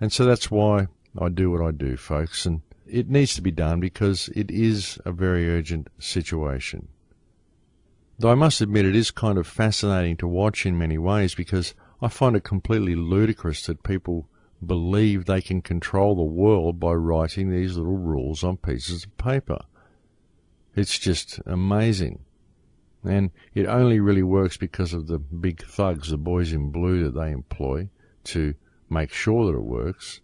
And so that's why I do what I do, folks, and it needs to be done because it is a very urgent situation. Though I must admit it is kind of fascinating to watch in many ways, because I find it completely ludicrous that people believe they can control the world by writing these little rules on pieces of paper. It's just amazing. And it only really works because of the big thugs, the boys in blue that they employ to make sure that it works.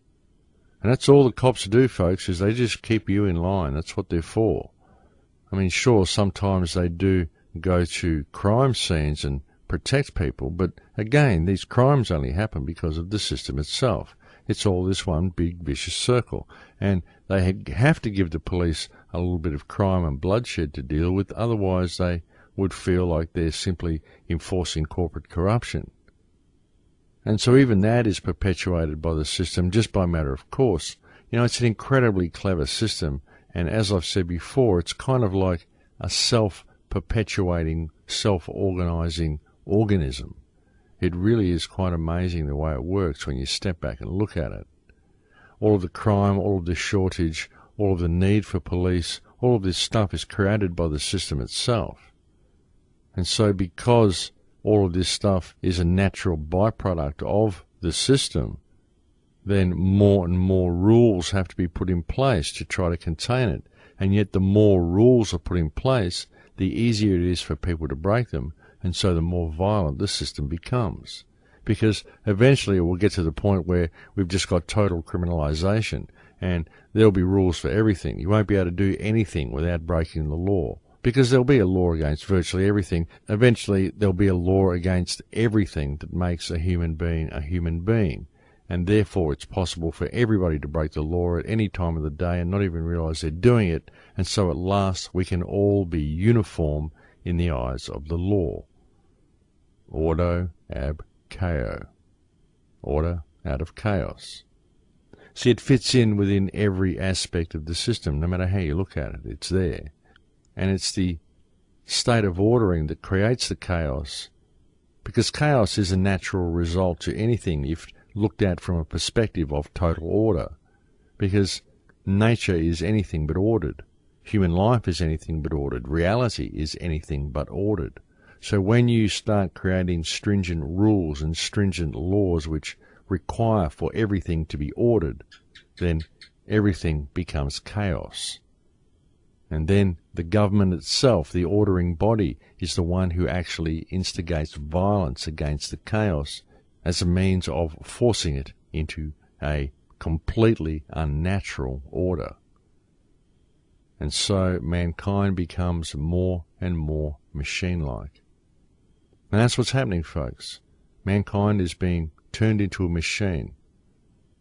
And that's all the cops do, folks, is they just keep you in line. That's what they're for. I mean, sure, sometimes they do go to crime scenes and protect people, but again, these crimes only happen because of the system itself. It's all this one big vicious circle, and they have to give the police a little bit of crime and bloodshed to deal with, otherwise they would feel like they're simply enforcing corporate corruption. And so even that is perpetuated by the system just by matter of course. You know, it's an incredibly clever system, and as I've said before, it's kind of like a self-perpetuating, self-organizing organism. It really is quite amazing the way it works when you step back and look at it. All of the crime, all of the shortage, all of the need for police, all of this stuff is created by the system itself. And so because all of this stuff is a natural byproduct of the system, then more and more rules have to be put in place to try to contain it. And yet the more rules are put in place, the easier it is for people to break them, and so the more violent the system becomes. Because eventually it will get to the point where we've just got total criminalization, and there'll be rules for everything. You won't be able to do anything without breaking the law, because there'll be a law against virtually everything. Eventually there'll be a law against everything that makes a human being, and therefore it's possible for everybody to break the law at any time of the day and not even realize they're doing it, and so at last we can all be uniform in the eyes of the law. Ordo ab chaos. Order out of chaos. See, it fits in within every aspect of the system, no matter how you look at it. It's there. And it's the state of ordering that creates the chaos, because chaos is a natural result to anything if looked at from a perspective of total order, because nature is anything but ordered. Human life is anything but ordered. Reality is anything but ordered. So when you start creating stringent rules and stringent laws which require for everything to be ordered, then everything becomes chaos. And then the government itself, the ordering body, is the one who actually instigates violence against the chaos as a means of forcing it into a completely unnatural order. And so mankind becomes more and more machine-like. And that's what's happening, folks. Mankind is being turned into a machine.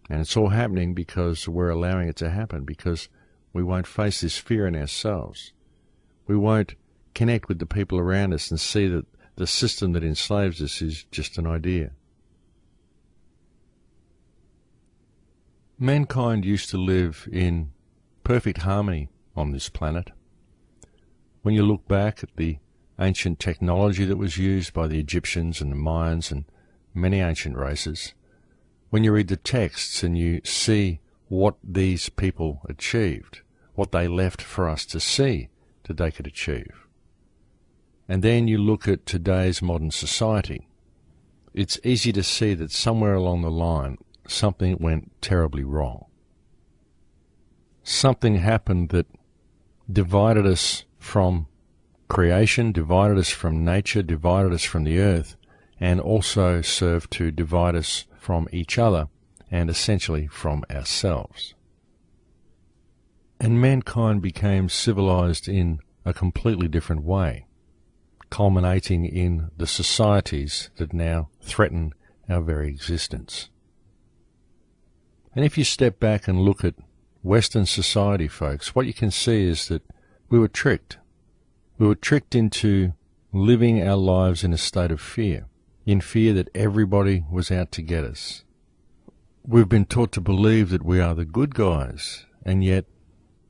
And it's all happening because we're allowing it to happen, because we won't face this fear in ourselves. We won't connect with the people around us and see that the system that enslaves us is just an idea. Mankind used to live in perfect harmony on this planet. When you look back at the ancient technology that was used by the Egyptians and the Mayans and many ancient races, when you read the texts and you see what these people achieved, what they left for us to see that they could achieve, and then you look at today's modern society, it's easy to see that somewhere along the line something went terribly wrong. Something happened that divided us from creation, divided us from nature, divided us from the earth, and also served to divide us from each other and essentially from ourselves. And mankind became civilized in a completely different way, culminating in the societies that now threaten our very existence. And if you step back and look at Western society, folks, what you can see is that we were tricked. We were tricked into living our lives in a state of fear, in fear that everybody was out to get us. We've been taught to believe that we are the good guys, and yet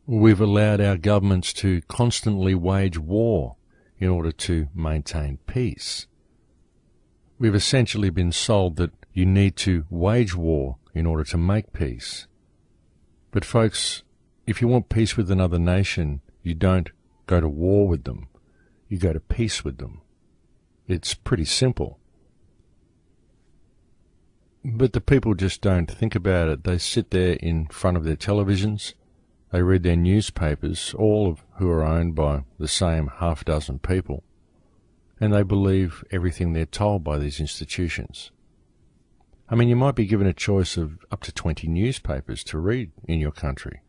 we've allowed our governments to constantly wage war in order to maintain peace. We've essentially been sold that you need to wage war in order to make peace. But folks, if you want peace with another nation, you don't go to war with them. You go to peace with them. It's pretty simple. But the people just don't think about it. They sit there in front of their televisions. They read their newspapers, all of who are owned by the same half dozen people. And they believe everything they're told by these institutions. I mean, you might be given a choice of up to 20 newspapers to read in your country.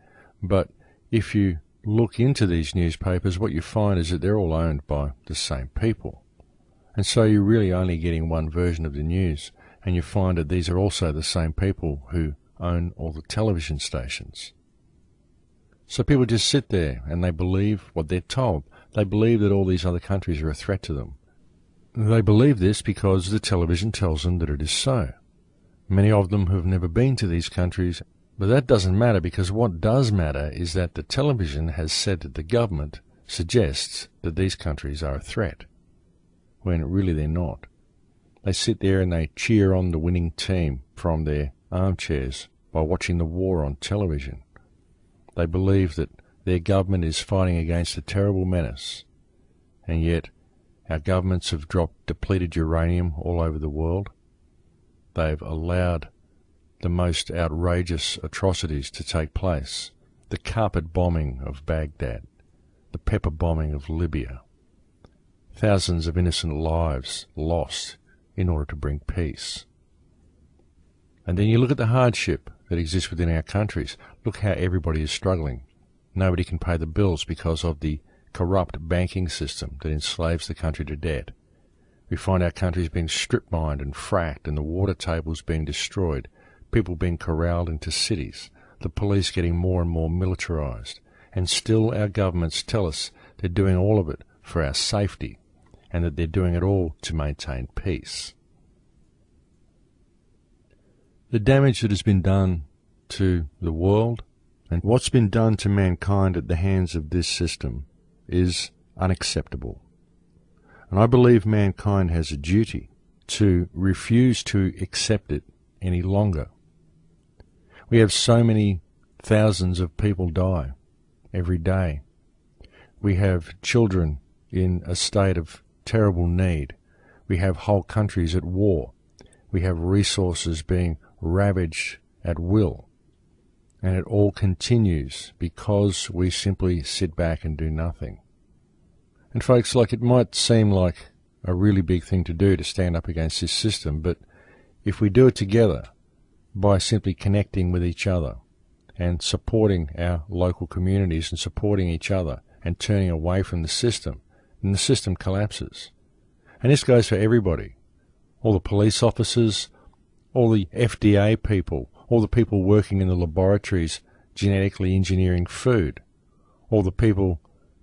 But if you look into these newspapers, what you find is that they're all owned by the same people. And so you're really only getting one version of the news. And you find that these are also the same people who own all the television stations. So people just sit there and they believe what they're told. They believe that all these other countries are a threat to them. They believe this because the television tells them that it is so. Many of them have never been to these countries, but that doesn't matter, because what does matter is that the television has said that the government suggests that these countries are a threat, when really they're not. They sit there and they cheer on the winning team from their armchairs by watching the war on television. They believe that their government is fighting against a terrible menace, and yet our governments have dropped depleted uranium all over the world. They've allowed the most outrageous atrocities to take place. The carpet bombing of Baghdad, the pepper bombing of Libya. Thousands of innocent lives lost in order to bring peace. And then you look at the hardship that exists within our countries. Look how everybody is struggling. Nobody can pay the bills because of the corrupt banking system that enslaves the country to debt. We find our countries being strip-mined and fracked, and the water tables being destroyed, people being corralled into cities, the police getting more and more militarized, and still our governments tell us they're doing all of it for our safety, and that they're doing it all to maintain peace. The damage that has been done to the world and what's been done to mankind at the hands of this system is unacceptable. And I believe mankind has a duty to refuse to accept it any longer. We have so many thousands of people die every day. We have children in a state of terrible need. We have whole countries at war. We have resources being ravaged at will. And it all continues because we simply sit back and do nothing. And folks, it might seem like a really big thing to do to stand up against this system, but if we do it together by simply connecting with each other and supporting our local communities and supporting each other and turning away from the system, then the system collapses. And this goes for everybody. All the police officers, all the FDA people, all the people working in the laboratories genetically engineering food, all the people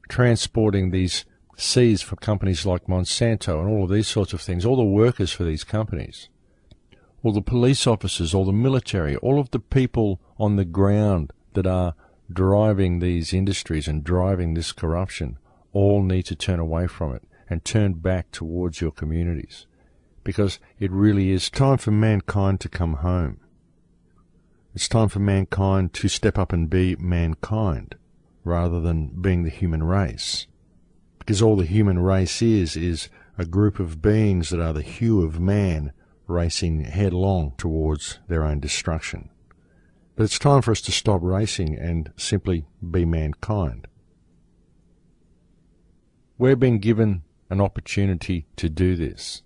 transporting these seeds for companies like Monsanto and all of these sorts of things, all the workers for these companies, all the police officers, all the military, all of the people on the ground that are driving these industries and driving this corruption, all need to turn away from it and turn back towards your communities, because it really is time for mankind to come home. It's time for mankind to step up and be mankind rather than being the human race. Because all the human race is a group of beings that are the hue of man racing headlong towards their own destruction. But it's time for us to stop racing and simply be mankind. We're being given an opportunity to do this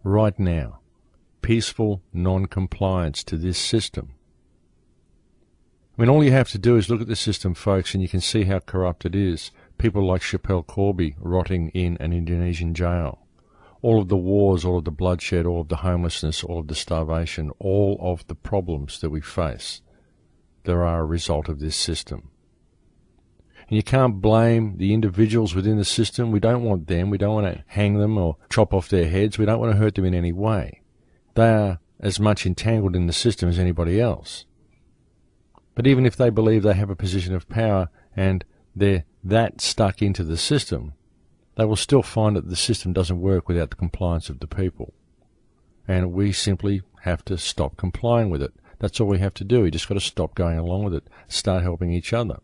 right now. Peaceful non-compliance to this system. I mean, all you have to do is look at the system, folks, and you can see how corrupt it is. People like Chappelle Corby rotting in an Indonesian jail. All of the wars, all of the bloodshed, all of the homelessness, all of the starvation, all of the problems that we face, there are a result of this system. And you can't blame the individuals within the system. We don't want them. We don't want to hang them or chop off their heads. We don't want to hurt them in any way. They are as much entangled in the system as anybody else. But even if they believe they have a position of power and they're that stuck into the system, they will still find that the system doesn't work without the compliance of the people. And we simply have to stop complying with it. That's all we have to do. We just got to stop going along with it, start helping each other.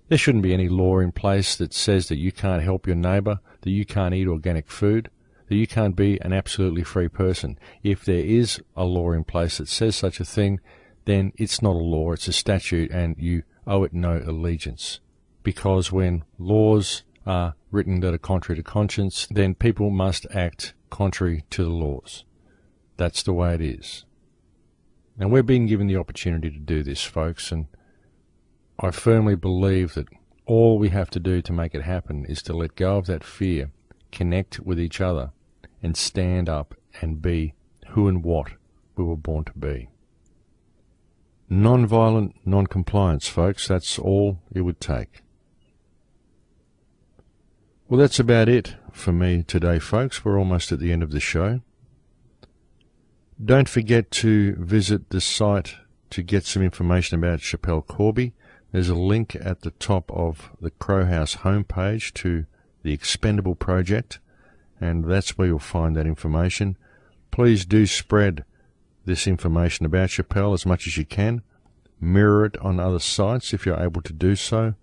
There shouldn't be any law in place that says that you can't help your neighbour, that you can't eat organic food, that you can't be an absolutely free person. If there is a law in place that says such a thing, then it's not a law, it's a statute, and you owe it no allegiance. Because when laws are written that are contrary to conscience, then people must act contrary to the laws. That's the way it is. And we're being given the opportunity to do this, folks, and I firmly believe that all we have to do to make it happen is to let go of that fear, connect with each other, and stand up and be who and what we were born to be. Non-violent non-compliance, folks, that's all it would take. Well, that's about it for me today, folks. We're almost at the end of the show. Don't forget to visit the site to get some information about Schapelle Corby. There's a link at the top of the Crow House homepage to the Expendable Project, and that's where you'll find that information. Please do spread this information about Schapelle as much as you can. Mirror it on other sites if you're able to do so.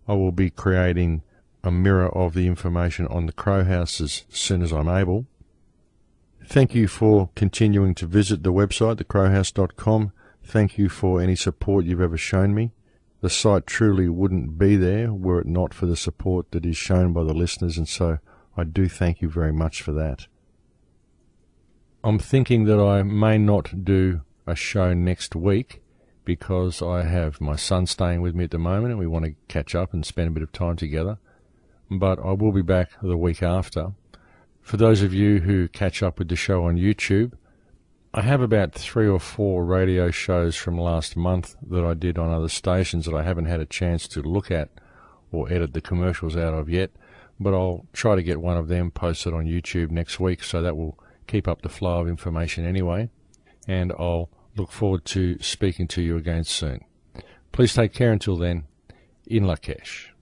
I will be creating a mirror of the information on the Crow House as soon as I'm able. Thank you for continuing to visit the website, thecrowhouse.com. Thank you for any support you've ever shown me. The site truly wouldn't be there were it not for the support that is shown by the listeners, and so I do thank you very much for that. I'm thinking that I may not do a show next week because I have my son staying with me at the moment and we want to catch up and spend a bit of time together. But I will be back the week after. For those of you who catch up with the show on YouTube, I have about 3 or 4 radio shows from last month that I did on other stations that I haven't had a chance to look at or edit the commercials out of yet, but I'll try to get one of them posted on YouTube next week, so that will keep up the flow of information anyway, and I'll look forward to speaking to you again soon. Please take care until then. In Lakesh.